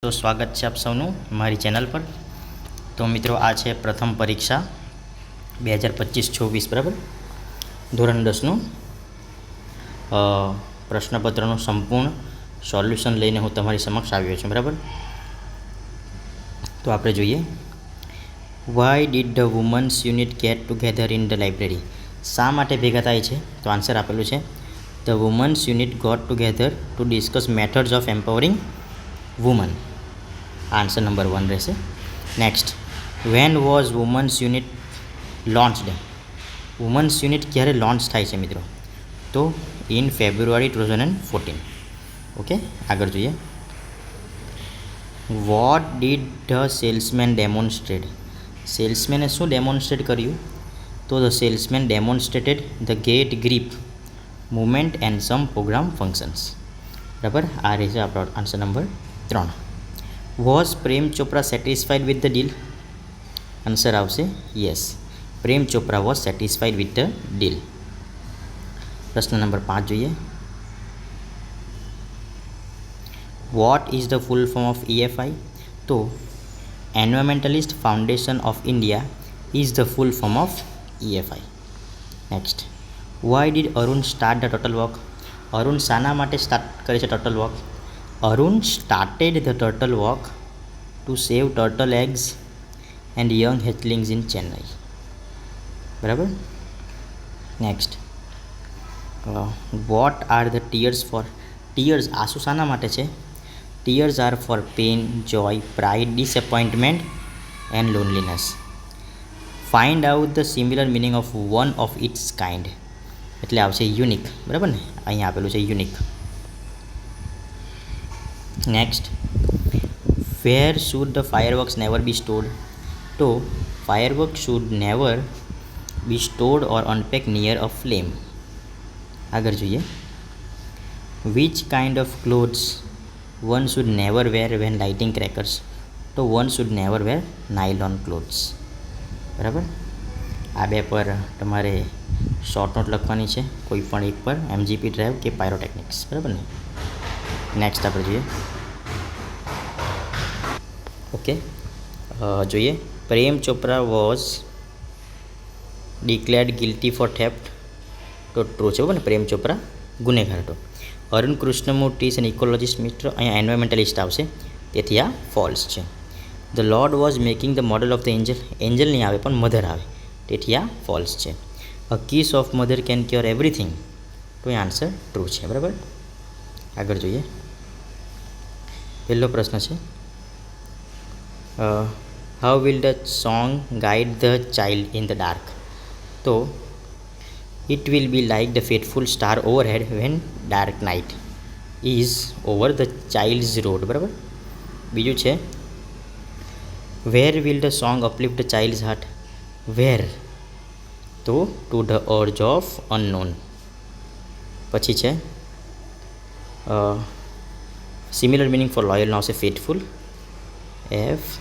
તો સ્વાગત છે આપ સૌનું મારી ચેનલ પર। તો મિત્રો આ છે પ્રથમ પરીક્ષા 2025-26 બરાબર, ધોરણ 10નું પ્રશ્નપત્રનું સંપૂર્ણ સોલ્યુશન લઈને હું તમારી સમક્ષ આવ્યો છું બરાબર। તો આપણે જોઈએ, why did the women's unit get together in the library. શા માટે ભેગા થાય છે? તો આન્સર આપેલું છે, the women's unit got together to discuss methods of empowering women. Answer number 1 રહેશે। Next, when was women's unit launched? Women's unit ક્યારે લોન્ચ થાય છે મિત્રો? તો ઇન ફેબ્રુઆરી 2014। ઓકે, આગળ જોઈએ, what did the salesman demonstrate? સેલ્સમેને શું ડેમોન્સ્ટ્રેટ કર્યું? તો the salesman demonstrated the gate grip movement and some program functions. બરાબર, આ રહેશે આપણો answer number 3। Was Prem Chopra satisfied with the deal? Answer આવશે yes, Prem Chopra was satisfied with the deal. પ્રશ્ન નંબર 5 જોઈએ, what is the full form of EFI? તો environmentalist foundation of India is the full form of EFI। Next, why did Arun start the turtle walk? Arun શાના માટે start કરે છે turtle walk? Arun started the turtle walk to save turtle eggs and young hatchlings in Chennai. બરાબર। Next, what are the tears for? Tears આંસુ શાના માટે છે? Tears are for pain, joy, pride, disappointment and loneliness. Find out the similar meaning of one of its kind, એટલે આવશે unique. બરાબર ને, અહીંયા આપેલું છે unique. Next, where should the fireworks never be stored? તો firework should never be stored or unpack near a flame. આગળ જોઈએ, which kind of clothes one should never wear when lighting crackers? તો one should never wear nylon clothes. બરાબર, આ બે પર તમારે short note લખવાની છે, કોઈ પણ એક પર MGP ડ્રાઈવ કે પાયરોટેકનિક્સ। બરાબર ને। નેક્સ્ટ આપણે જોઈએ, ઓકે જોઈએ, Prem Chopra was declared guilty for theft? તો ટ્રુ છે, બરાબર ને, પ્રેમ ચોપરા ગુનેગાર હતો। Arun Krishnamurthy is an ecologist? મિત્ર અહીંયા એન્વાયરમેન્ટલિસ્ટ આવશે, તેથી આ ફોલ્સ છે। The lord was making the model of the angel? Angel નહીં આવે પણ મધર આવે, તેથી આ ફોલ્સ છે। A kiss of mother can cure everything? તો એ આન્સર ટ્રુ છે। બરાબર, આગળ જોઈએ, પહેલો પ્રશ્ન છે, how will the song guide the child in the dark? તો it will be like the fateful star overhead when dark night is over the child's road. બરાબર, બીજું છે, where will the song uplift the child's heart? Where? તો to the urge of unknown. પછી છે, similar meaning four loyal આવશે ફેટફુલ, FAITHFUL,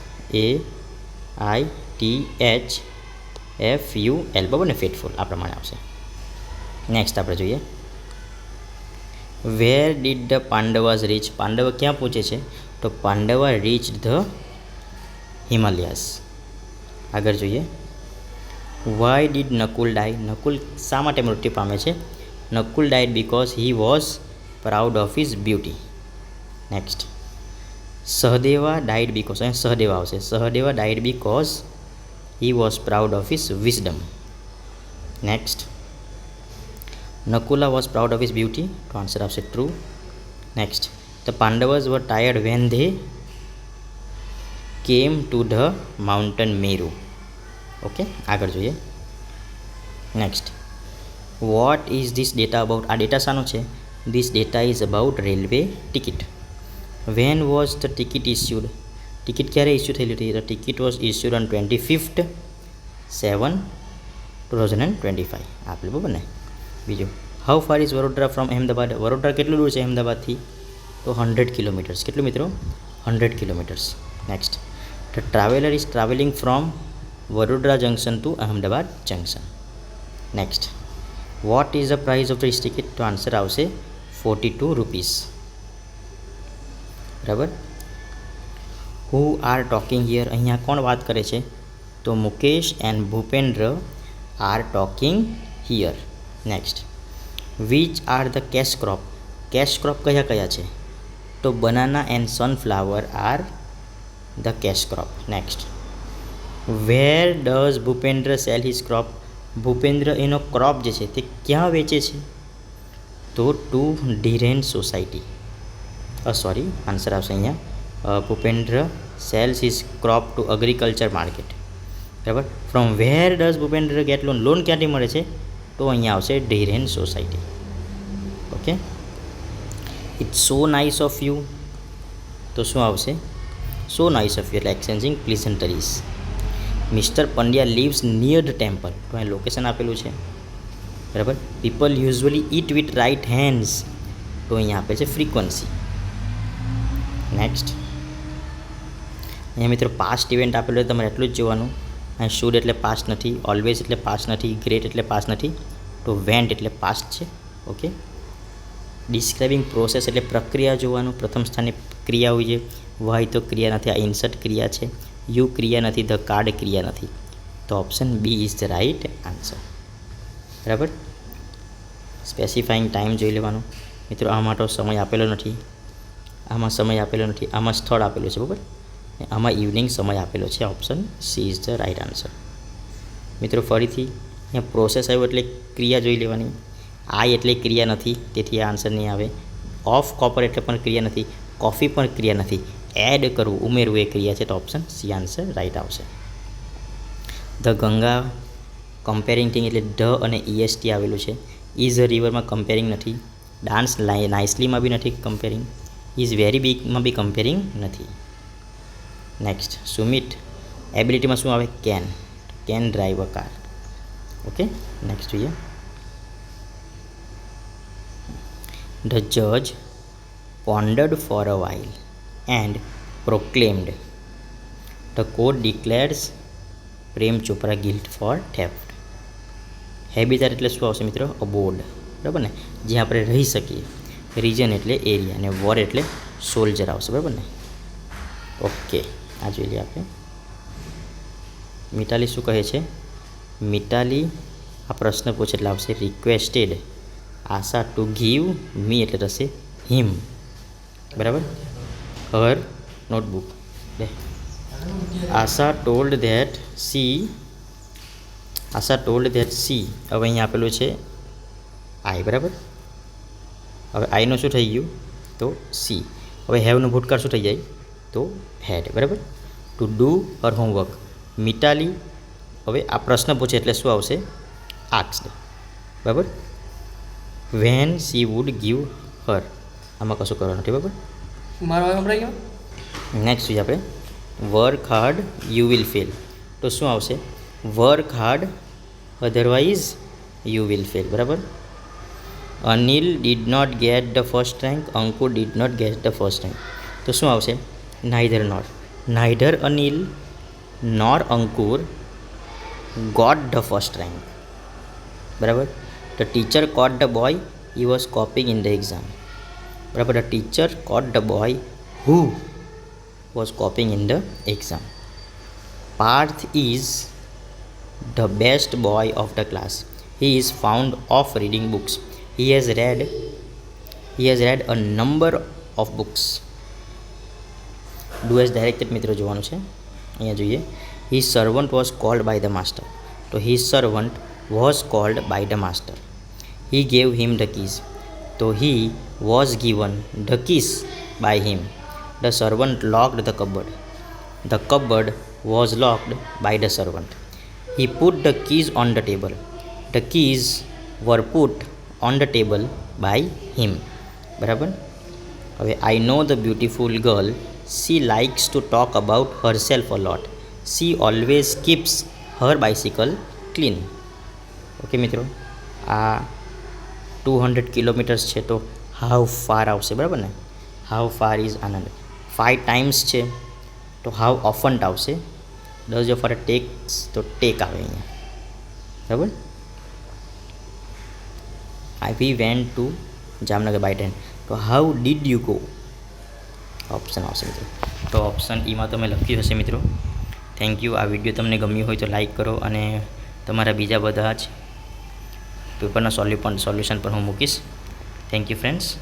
બરાબર ને, ફેટફુલ આ પ્રમાણે આવશે। નેક્સ્ટ આપણે જોઈએ, where did the Pandavas reach? Pandav ક્યાં પહોંચે છે? તો પાંડવા રીચ ધ હિમાલયાસ। આગળ જોઈએ, why did Nakul die? Nakul શા માટે મૃત્યુ પામે છે? Nakul died because he was proud of his beauty. Next, Sahadeva died because, અહીંયા સહદેવા આવશે, Sahadeva died because he was proud of his wisdom. Next, Nakula was proud of his beauty? તો આન્સર આવશે true. Next, the Pandavas were tired when they came to the mountain Meru. Okay, આગળ જોઈએ, next, what is this data about? આ data શાનો છે? This data is about railway ticket. When was the ticket issued? Ticket ક્યારે issue થયેલી હતી? The ticket was issued on 25/7/2025 આપેલું, બરાબર ને। બીજું, how far is Vadodara from Ahmedabad? Vadodara કેટલું દૂર છે અહેમદાબાદથી? તો 100 કિલોમીટર્સ। કેટલું મિત્રો? 100 kilometres. Next, the traveller is travelling from Vadodara junction to Ahmedabad junction. Next, what is the price of this ticket? તો આન્સર આવશે 42 રૂપીસ। બરાબર, હુ આર ટોકિંગ હિયર, અહીંયા કોણ વાત કરે છે? તો Mukesh and Bhupendra are talking here. Next, which are the cash crop, cash crop કયા કયા છે? તો banana and sunflower are the cash crop. Next, where does Bhupendra sell his crop, Bhupendra એનો ક્રોપ જે છે તે ક્યાં વેચે છે? તો to Dhiren society. Sorry, answer આવશે અહીંયા Bhupendra sells his crop to agriculture market. બરાબર. From where does Bhupendra get loan, loan ક્યાંથી મળે છે? તો અહીંયા આવશે Dhiren society. Okay. It's so nice of you, તો શું આવશે? સો નાઇસ ઓફ યુ એટલે exchanging pleasantries. Mister Pandya lives near the temple, તો અહીં લોકેશન આપેલું છે. બરાબર. People usually it with right hands, તો અહીંયા આપે છે ફ્રીક્વન્સી. નેક્સ્ટ, અહીંયા મિત્રો પાસ્ટ ઇવેન્ટ આપેલું છે, તમારે એટલું જ જોવાનું. અહીં શુડ એટલે પાસ્ટ નથી, ઓલવેઝ એટલે પાસ્ટ નથી, ગ્રેટ એટલે પાસ્ટ નથી, તો વેન્ટ એટલે પાસ્ટ છે. ઓકે. ડિસ્ક્રાઇબિંગ પ્રોસેસ એટલે પ્રક્રિયા જોવાનું, પ્રથમ સ્થાને ક્રિયા હોય છે. વાય તો ક્રિયા નથી, આ ઇન્સર્ટ ક્રિયા છે. યુ ક્રિયા નથી, ધ કાર્ડ ક્રિયા નથી, તો option B is the right answer. બરાબર. સ્પેસિફાઈંગ ટાઈમ જોઈ લેવાનું મિત્રો, આમાં તો સમય આપેલો નથી, આમાં સમય આપેલો નથી, આમાં સ્થળ આપેલું છે. બરાબર. આમાં ઇવનિંગ સમય આપેલો છે. Option C is the right answer. મિત્રો ફરીથી અહીંયા પ્રોસેસ આવ્યો એટલે ક્રિયા જોઈ લેવાની. આઈ એટલે ક્રિયા નથી, તેથી આ આન્સર નહીં આવે. ઓફ કોપર એટલે પણ ક્રિયા નથી, કોફી પણ ક્રિયા નથી. એડ કરવું, ઉમેરવું એ ક્રિયા છે, તો ઓપ્શન સી આન્સર રાઇટ આવશે. ધ ગંગા કમ્પેરિંગ થિંગ એટલે ધ અને EST આવેલું છે. ઇઝ અ રિવરમાં કમ્પેરિંગ નથી. ડાન્સ નાઇસલીમાં બી નથી કમ્પેરિંગ. ઇઝ વેરી બિગમાં બી કમ્પેરિંગ નથી. નેક્સ્ટ, સુમિત એબિલિટીમાં શું આવે? Can drive a car. Okay. Next જોઈએ. ધ જજ pondered for a while and proclaimed, the court declares Prem Chopra guilt for theft. Habitat એટલે શું આવશે મિત્રો? અબોર્ડ. બરાબર ને, જ્યાં આપણે રહી શકીએ. રીજન એટલે એરિયા, અને વોર એટલે સોલ્જર આવશે. બરાબર ને. ઓકે, આ જોઈ લઈએ આપણે. મિતાલી શું કહે છે? મિતાલી આ પ્રશ્ન પૂછે એટલે આવશે requested Asha to give me એટલે થશે હિમ. બરાબર. Her notebook. Asha told that she, Asha told that she, હવે અહીંયા આપેલું છે આઈ. બરાબર. હવે આઈનું શું થઈ ગયું? તો સી. હવે હેવનું ભૂતકાળ શું થઈ જાય? તો હેડ. બરાબર. To do her homework. Mitali હવે આ પ્રશ્ન પૂછે એટલે શું આવશે? આસ્ક્ડ. બરાબર. When she would give her, આમાં કશું કરવાનું નથી. બરાબર. મારો સંભળાઈ ગયો. નેક્સ્ટ જોઈએ આપણે work hard you will fail, તો શું આવશે? Work hard otherwise you will fail. બરાબર. Anil did not get the first rank, Ankur did not get the first rank, તો શું આવશે? Neither nor. Neither Anil nor Ankur got the first rank. બરાબર. The teacher caught the boy he was copying in the exam. બરાબર. The teacher caught the boy who was copying in the exam. Parth is the best boy of the class. He is fond of reading books. He has read a number of books. Do as directed મિત્રો જોવાનું છે. અહીંયા જોઈએ. His servant was called by the master. તો his servant was called by the master. He gave him the keys. તો he was given the keys by him. The servant locked the cupboard. The cupboard was locked by the servant. He put the keys on the table. The keys were put on the table by him. બરાબર. હવે I know the beautiful girl. She likes to talk about herself a lot. She always keeps her bicycle clean. Okay મિત્રો, આ 200 kilometres છે, તો how far આવશે. બરાબર ને. How far is Anand. 5 times છે, તો હાઉ ઓફન્ટ આવશે. ડઝ ઓફ અ ટેક્સ, તો ટેક આવે અહીંયા. બરાબર. We went to Jamnagar by train, તો how did you go, option આવશે મિત્રો. તો ઓપ્શન ઈમાં તમે લખ્યું હશે મિત્રો. Thank you. આ વિડીયો તમને ગમ્યું હોય તો લાઈક કરો અને તમારા બીજા બધા જ પેપરના સોલ્યુશન પણ હું મૂકીશ. Thank you friends.